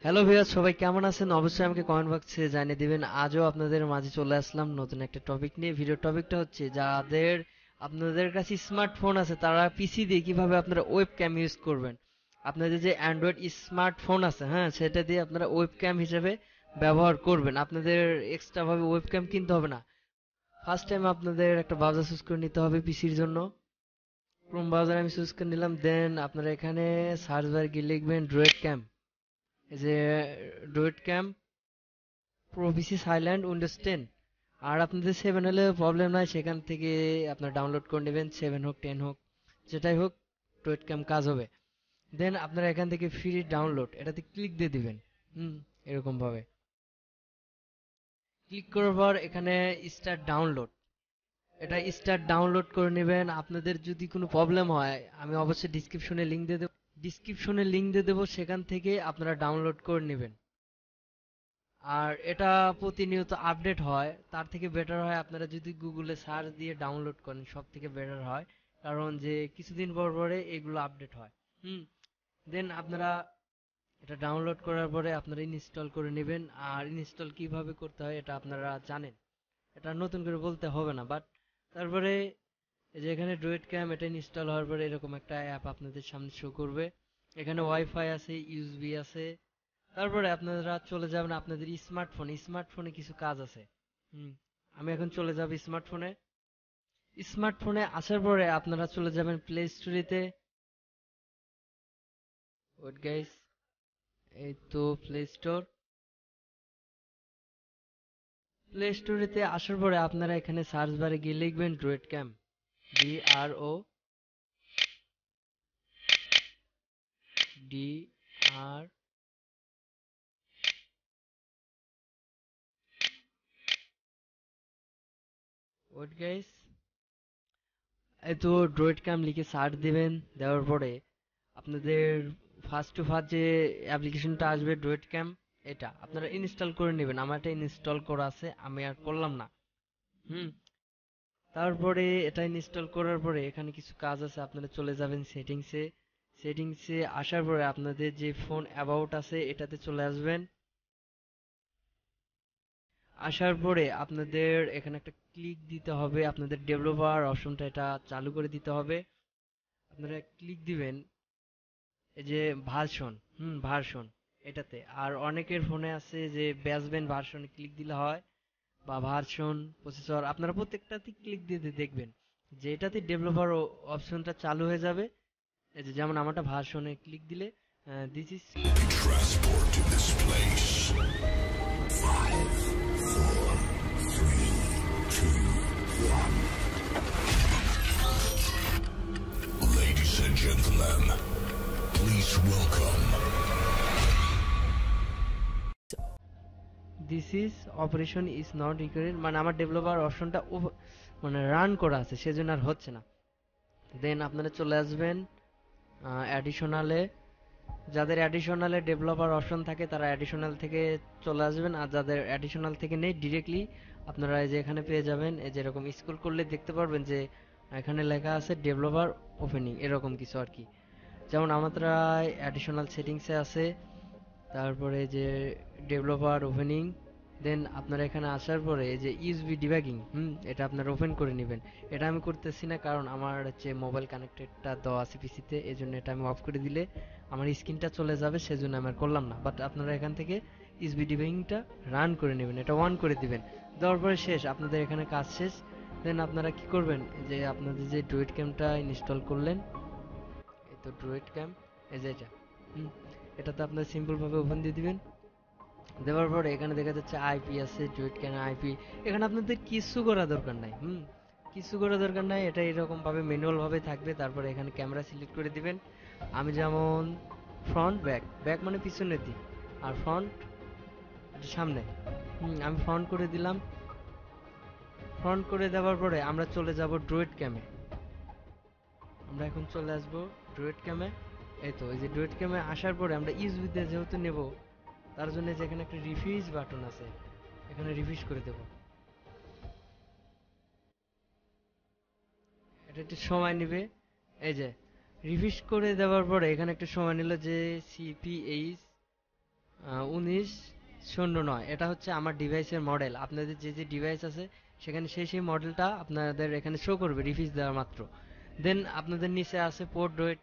Hello viewers, সবাই কেমন আছেন? অবশ্যই আমাকে কমেন্ট বক্সে জানিয়ে দিবেন। আজও আপনাদের মাঝে চলে আসলাম নতুন একটা টপিক নিয়ে। ভিডিও টপিকটা হচ্ছে যাদের আপনাদের কাছে স্মার্টফোন আছে তারা পিসি দিয়ে কিভাবে আপনারা ওয়েব ক্যাম ইউজ করবেন। আপনাদের যে অ্যান্ড্রয়েড স্মার্টফোন আছে, হ্যাঁ, সেটা দিয়ে আপনারা ওয়েব ক্যাম হিসেবে ব্যবহার করবেন। আপনাদের এক্সট্রা ভাবে ওয়েব ক্যাম কিনতে হবে না। ফার্স্ট টাইম আপনাদের একটা ব্রাউজার চুজ করে নিতে হবে পিসির জন্য। ক্রোম ব্রাউজার আমি চুজ করে নিলাম। দেন আপনারা এখানে সার্চ বার গিয়ে লিখবেন ড্রয়েড ক্যাম। এই যে ড্রয়েড ক্যাম প্রো পিসি সাইল্যান্ড উইন্ডোজ 10। আর আপনাদের 7 হলে প্রবলেম নাই, সেখান থেকে আপনার ডাউনলোড করে নেবেন। 7 হোক 10 হোক যেটাই হোক, ড্রয়েড ক্যাম কাজ হবে। দেন আপনারা এখান থেকে ফ্রি ডাউনলোড এটাতে ক্লিক দিয়ে দিবেন। এরকম ভাবে ক্লিক করার পর এখানে স্টার্ট ডাউনলোড, এটা স্টার্ট ডাউনলোড করে নেবেন। আপনাদের যদি কোনো প্রবলেম হয় আমি অবশ্যই ডিসক্রিপশনে লিংক দিয়ে দেবো, সেখান থেকে আপনারা ডাউনলোড করে নেবেন। আর এটা প্রতিনিয়ত আপডেট হয়, তার থেকে বেটার হয় আপনারা যদি গুগলে সার্চ দিয়ে ডাউনলোড করেন, সব থেকে বেটার হয়। কারণ যে কিছুদিন পর পরে এগুলো আপডেট হয়। হুম দেন আপনারা এটা ডাউনলোড করার পরে আপনারা ইনস্টল করে নেবেন। আর ইনস্টল কিভাবে করতে হয় এটা আপনারা জানেন, এটা নতুন করে বলতে হবে না। বাট তারপরে এই যে এখানে ড্রয়েড ক্যাম এটা ইনস্টল হওয়ার পরে এরকম একটা অ্যাপ আপনাদের সামনে শো করবে। এখানে ওয়াইফাই আছে, ইউএসবি আছে। তারপরে আপনারা চলে যাবেন আপনাদের স্মার্টফোনে কিছু কাজ আছে। হুম আমি এখন চলে যাব স্মার্টফোনে আসার পরে আপনারা চলে যাবেন প্লে স্টোরেতে। ওয়েট গাইস, এই তো প্লে স্টোরেতে আসার পরে আপনারা এখানে সার্চ বারে গিয়ে লিখবেন ড্রয়েড ক্যাম, DROID। ওয়েট গাইস, এই তো ড্রয়েড ক্যাম লিখে সার্চ দিবেন। দেওয়ার পরে আপনাদের ফার্স্ট টু ফার্স্ট যে অ্যাপ্লিকেশনটা আসবে ড্রয়েড ক্যাম, এটা আপনারা ইনস্টল করে নেবেন। আমার এটা ইনস্টল করা আছে, আমি আর করলাম না। হুম তারপরে এটা ইনস্টল করার পরে এখানে কিছু কাজ আছে, আপনারা চলে যাবেন সেটিংসে আসার পরে আপনাদের যে ফোন অ্যাবাউট আছে এটাতে চলে আসবেন। আসার পরে আপনাদের এখানে একটা ক্লিক দিতে হবে, আপনাদের ডেভেলপার অপশনটা এটা চালু করে দিতে হবে। আপনারা ক্লিক দিবেন এই যে ভার্সন এটাতে। আর অনেকের ফোনে আছে যে বেসব্যান্ড ভার্সনে ক্লিক দিলে হয়, বা ভার্সন প্রসেসর, আপনারা প্রত্যেকটাতে ক্লিক দিয়ে দিয়ে দেখবেন যে এটাতে ডেভেলপার অপশনটা চালু হয়ে যাবে। এই যে যেমন আমারটা ভার্সনে ক্লিক দিলে this is Transport to this place. 5, 4, 3, 2, 1. Ladies and gentlemen, please welcome. This is operation is not required, মানে আমার ডেভেলপার অপশনটা মানে রান করা আছে সেজন্য আর হচ্ছে না। দেন আপনারা চলে আসবেন অ্যাডিশনালে। যাদের অ্যাডিশনালে ডেভেলপার অপশন থাকে তারা অ্যাডিশনাল থেকে চলে আসবেন। আর যাদের অ্যাডিশনাল থেকে নেই, ডিরেক্টলি আপনারা এই যে এখানে পেয়ে যাবেন। এই যে এরকম স্ক্রল করলে দেখতে পারবেন যে এখানে লেখা আছে ডেভেলপার ওপেনিং, এরকম কিছু আর কি। যেমন আমাদের অ্যাডিশনাল সেটিংসে আছে, তারপরে যে ডেভেলপার ওপেনিং। দেন আপনারা এখানে আসার পরে এই যে ইউএসবি ডিবাগিং, এটা আপনারা ওপেন করে নেবেন। এটা আমি করতেছি না কারণ আমার হচ্ছে মোবাইল কানেক্টেডটা দেওয়া আছে পিসিতে, এই জন্য এটা আমি অফ করে দিলে আমার স্ক্রিনটা চলে যাবে, সেজন্য আমি আর করলাম না। বাট আপনারা এখান থেকে ইউএসবি ডিবাগিংটা রান করে নেবেন, এটা অন করে দিবেন। দেওয়ার পরে শেষ, আপনাদের এখানে কাজ শেষ। দেন আপনারা কি করবেন, যে আপনাদের যে ড্রয়েড ক্যামটা ইনস্টল করলেন, এই তো ড্রয়েড ক্যাম, এই যে এটা, হুম এটাতে আপনার সিম্পল ভাবে ওপেন দিয়ে দিবেন। দেওয়ার পরে এখানে দেখা যাচ্ছে আইপি আছে, ডুয়েট ক্যান আইপি। এখানে আপনাদের কিছু করা দরকার নাই, কিছু করা দরকার নাই, এটা এরকম ভাবে ম্যানুয়াল ভাবে থাকবে। তারপরে এখানে ক্যামেরা সিলেক্ট করে দিবেন। আমি যেমন ফ্রন্ট ব্যাক মানে পিছনের দিক, আর ফ্রন্ট সামনে। আমি ফ্রন্ট করে দিলাম। ফ্রন্ট করে দেওয়ার পরে আমরা চলে যাব ড্রয়েড ক্যামে। আমরা এখন চলে আসবো ড্রয়েড ক্যামে। এই তো এই যে ড্রয়েড ক্যামে আসার পরে আমরা ইউএসবি তে যেহেতু নেব, তার জন্য যে এখানে একটা রিফ্রিজ বাটন আছে, এখানে রিফ্রেশ করে দেব। এটা একটু সময় নেবে। এই যে রিফ্রেশ করে দেওয়ার পরে এখানে একটু সময় নিল যে সিপিএইচ 1909, এটা হচ্ছে আমার ডিভাইসের মডেল। আপনাদের যে যে ডিভাইস আছে সেখানে সেই সেই মডেলটা আপনাদের এখানে শো করবে রিফিস দেওয়া মাত্র। দেন আপনাদের নিচে আছে পোর্ট ডোয়েট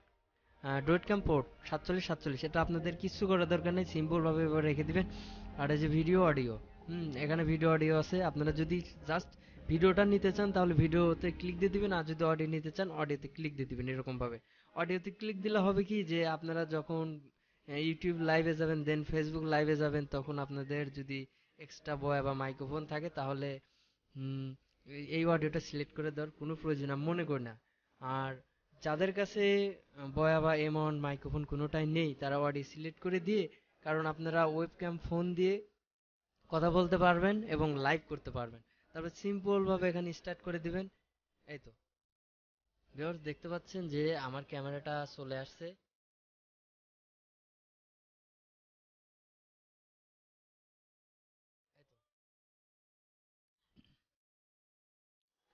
ডোয়েট ক্যাম পোর্ট 4747, এটা আপনাদের কিছু করার দরকার নেই, সিম্পল ভাবে এবার রেখে দিবেন। আর এই যে ভিডিও অডিও, এখানে ভিডিও অডিও আছে, আপনারা যদি জাস্ট ভিডিওটা নিতে চান তাহলে ভিডিওতে ক্লিক দিয়ে দিবেন, আর যদি অডিও নিতে চান অডিওতে ক্লিক দিয়ে দিবেন। এরকম ভাবে অডিওতে ক্লিক দিলে হবে কি, যে আপনারা যখন ইউটিউব লাইভে যাবেন দেন ফেসবুক লাইভে যাবেন, তখন আপনাদের যদি এক্সট্রা বয় বা মাইক্রোফোন থাকে তাহলে হুম, এই অডিওটা সিলেক্ট করে দেওয়ার কোনো প্রয়োজন আমি মনে করি না। আর যাদের কাছে বয়া বা এমন মাইক্রোফোন কোনোটাই নেই তারা অডিও সিলেক্ট করে দিয়ে, কারণ আপনারা ওয়েবক্যাম ফোন দিয়ে কথা বলতে পারবেন এবং লাইভ করতে পারবেন। তারপর সিম্পল ভাবে এখানে স্টার্ট করে দিবেন। এই তো ভিউয়ার্স, দেখতে পাচ্ছেন যে আমার ক্যামেরাটা চলে আসছে।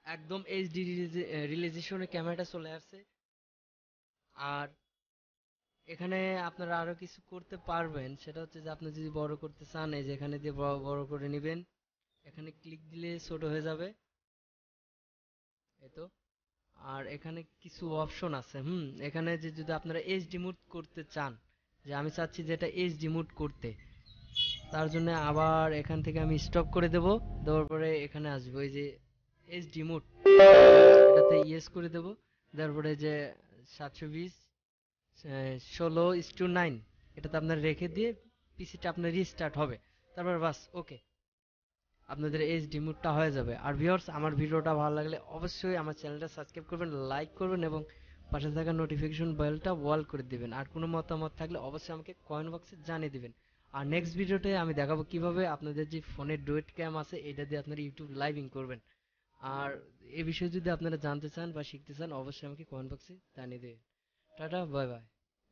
একদম এইচডি রিলিজেশনে ক্যামেরাটা চলে আসছে। আর এখানে আপনারা আরো কিছু করতে পারবেন, সেটা হচ্ছে যে আপনি যদি বড় করতে চান, এই যে এখানে দিয়ে বড় বড় করে নেবেন, এখানে ক্লিক দিলে ছোট হয়ে যাবে। এই তো। আর এখানে কিছু অপশন আছে, এখানে যে যদি আপনারা এইচডি মুড করতে চান, যে আমি চাচ্ছি যে এটা এইচডি মুড করতে, তার জন্য আবার এখান থেকে আমি স্টপ করে দেব। দেওয়ার পরে এখানে আসবো এই যে এইচডি মুড, এটাতে ইয়েস করে দেব। তারপরে যে 720 16:9, এটাতে আপনার রেখে দিয়ে পিসিটা আপনার রিস্টার্ট হবে। তারপর বাস ওকে, আপনাদের এইচডি মুডটা হয়ে যাবে। আর ভিউয়ার্স, আমার ভিডিওটা ভালো লাগলে অবশ্যই আমার চ্যানেলটা সাবস্ক্রাইব করবেন, লাইক করবেন এবং পাশে থাকা নোটিফিকেশন বেলটা অল করে দিবেন। আর কোনো মতামত থাকলে অবশ্যই আমাকে কমেন্ট বক্সে জানিয়ে দিবেন। আর নেক্সট ভিডিওতে আমি দেখাবো কিভাবে আপনাদের যে ফোনের ডুয়েট ক্যাম আছে এটা দিয়ে আপনারা ইউটিউব লাইভিং করবেন। আর এ বিষয়ে যদি আপনারা জানতে চান বা শিখতে চান অবশ্যই আমাকে কমেন্ট বক্সে জানিয়ে দিবেন। Tata, bye bye.